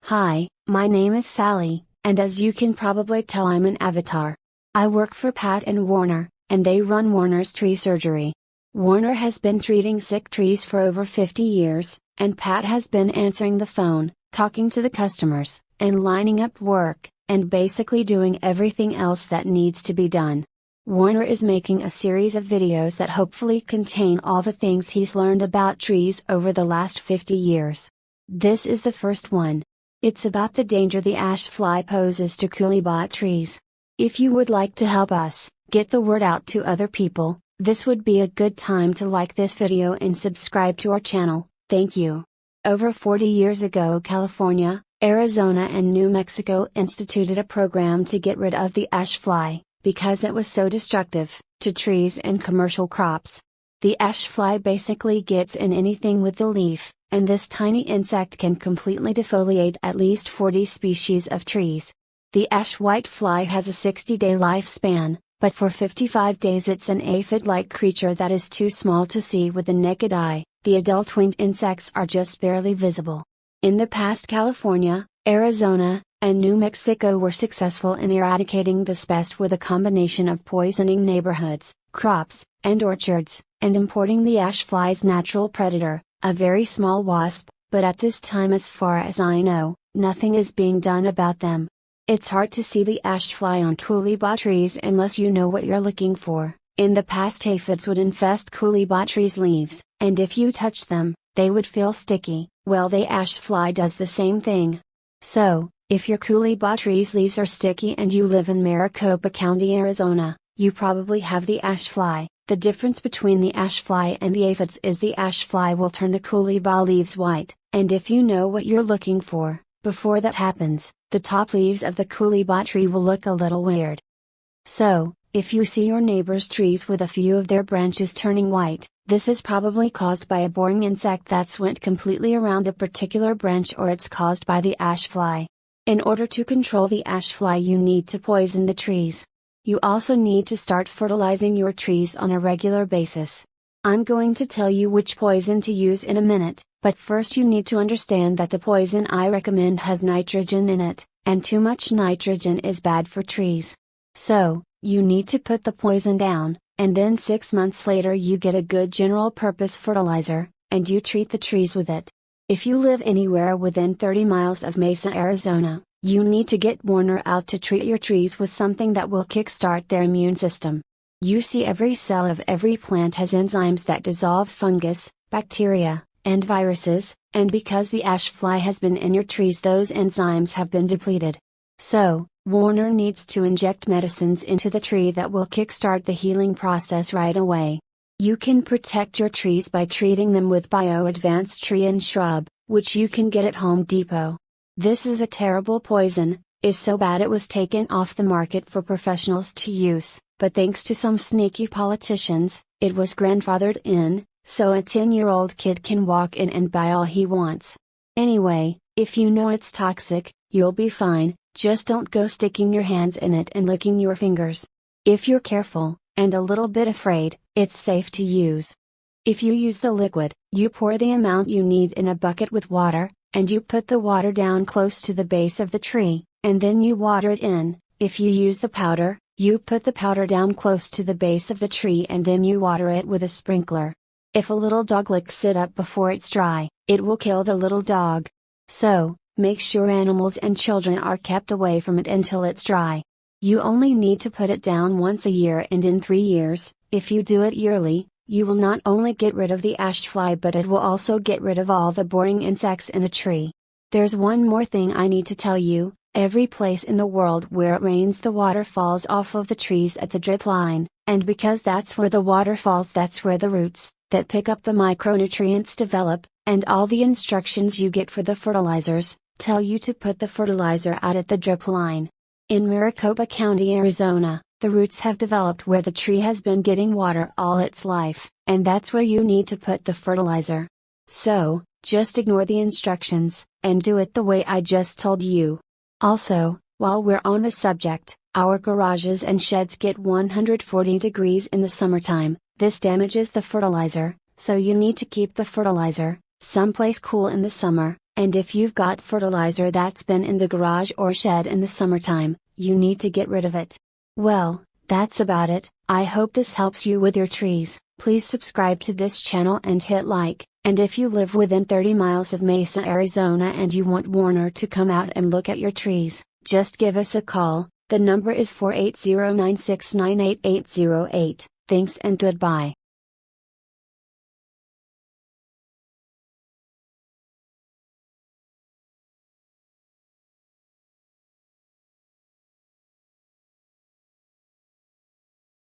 Hi, my name is Sally, and as you can probably tell, I'm an avatar. I work for Pat and Warner, and they run Warner's tree surgery. Warner has been treating sick trees for over 50 years, and Pat has been answering the phone, talking to the customers, and lining up work, and basically doing everything else that needs to be done. Warner is making a series of videos that hopefully contain all the things he's learned about trees over the last 50 years. This is the first one. It's about the danger the ash fly poses to Coolibah trees. If you would like to help us get the word out to other people, this would be a good time to like this video and subscribe to our channel. Thank you. Over 40 years ago, California, Arizona and New Mexico instituted a program to get rid of the ash fly, because it was so destructive to trees and commercial crops. The ash fly basically gets in anything with the leaf, and this tiny insect can completely defoliate at least 40 species of trees. The ash whitefly has a 60-day lifespan, but for 55 days it's an aphid-like creature that is too small to see with the naked eye. The adult winged insects are just barely visible. In the past, California, Arizona, and New Mexico were successful in eradicating this pest with a combination of poisoning neighborhoods, crops, and orchards, and importing the ash fly's natural predator, a very small wasp, but at this time, as far as I know, nothing is being done about them. It's hard to see the ash fly on Coolibah trees unless you know what you're looking for. In the past, aphids would infest Coolibah trees' leaves, and if you touch them, they would feel sticky. Well, the ash fly does the same thing. So, if your Coolibah tree's leaves are sticky and you live in Maricopa County, Arizona, you probably have the ash fly. The difference between the ash fly and the aphids is the ash fly will turn the Coolibah leaves white, and if you know what you're looking for, before that happens, the top leaves of the Coolibah tree will look a little weird. So, if you see your neighbor's trees with a few of their branches turning white, this is probably caused by a boring insect that's went completely around a particular branch, or it's caused by the ash fly. In order to control the ash fly, you need to poison the trees. You also need to start fertilizing your trees on a regular basis. I'm going to tell you which poison to use in a minute, but first you need to understand that the poison I recommend has nitrogen in it, and too much nitrogen is bad for trees. So, you need to put the poison down, and then 6 months later you get a good general purpose fertilizer, and you treat the trees with it. If you live anywhere within 30 miles of Mesa, Arizona, you need to get Warner out to treat your trees with something that will kickstart their immune system. You see, every cell of every plant has enzymes that dissolve fungus, bacteria, and viruses, and because the ash fly has been in your trees, those enzymes have been depleted. So, Warner needs to inject medicines into the tree that will kickstart the healing process right away. You can protect your trees by treating them with Bio-Advanced Tree and Shrub, which you can get at Home Depot. This is a terrible poison, is so bad it was taken off the market for professionals to use, but thanks to some sneaky politicians, it was grandfathered in, so a 10-year-old kid can walk in and buy all he wants. Anyway, if you know it's toxic, you'll be fine, just don't go sticking your hands in it and licking your fingers. If you're careful, and a little bit afraid, it's safe to use. If you use the liquid, you pour the amount you need in a bucket with water, and you put the water down close to the base of the tree, and then you water it in. If you use the powder, you put the powder down close to the base of the tree and then you water it with a sprinkler. If a little dog licks it up before it's dry, it will kill the little dog. So, make sure animals and children are kept away from it until it's dry. You only need to put it down once a year, and in 3 years, if you do it yearly, you will not only get rid of the ash fly, but it will also get rid of all the boring insects in a tree. There's one more thing I need to tell you. Every place in the world where it rains, the water falls off of the trees at the drip line, and because that's where the water falls, that's where the roots that pick up the micronutrients develop, and all the instructions you get for the fertilizers tell you to put the fertilizer out at the drip line. In Maricopa County, Arizona, the roots have developed where the tree has been getting water all its life, and that's where you need to put the fertilizer. So, just ignore the instructions, and do it the way I just told you. Also, while we're on the subject, our garages and sheds get 140 degrees in the summertime. This damages the fertilizer, so you need to keep the fertilizer someplace cool in the summer, And if you've got fertilizer that's been in the garage or shed in the summertime, you need to get rid of it. Well, that's about it. I hope this helps you with your trees. Please subscribe to this channel and hit like, and if you live within 30 miles of Mesa, Arizona and you want Warner to come out and look at your trees, just give us a call. The number is 480-969-8808. Thanks and goodbye.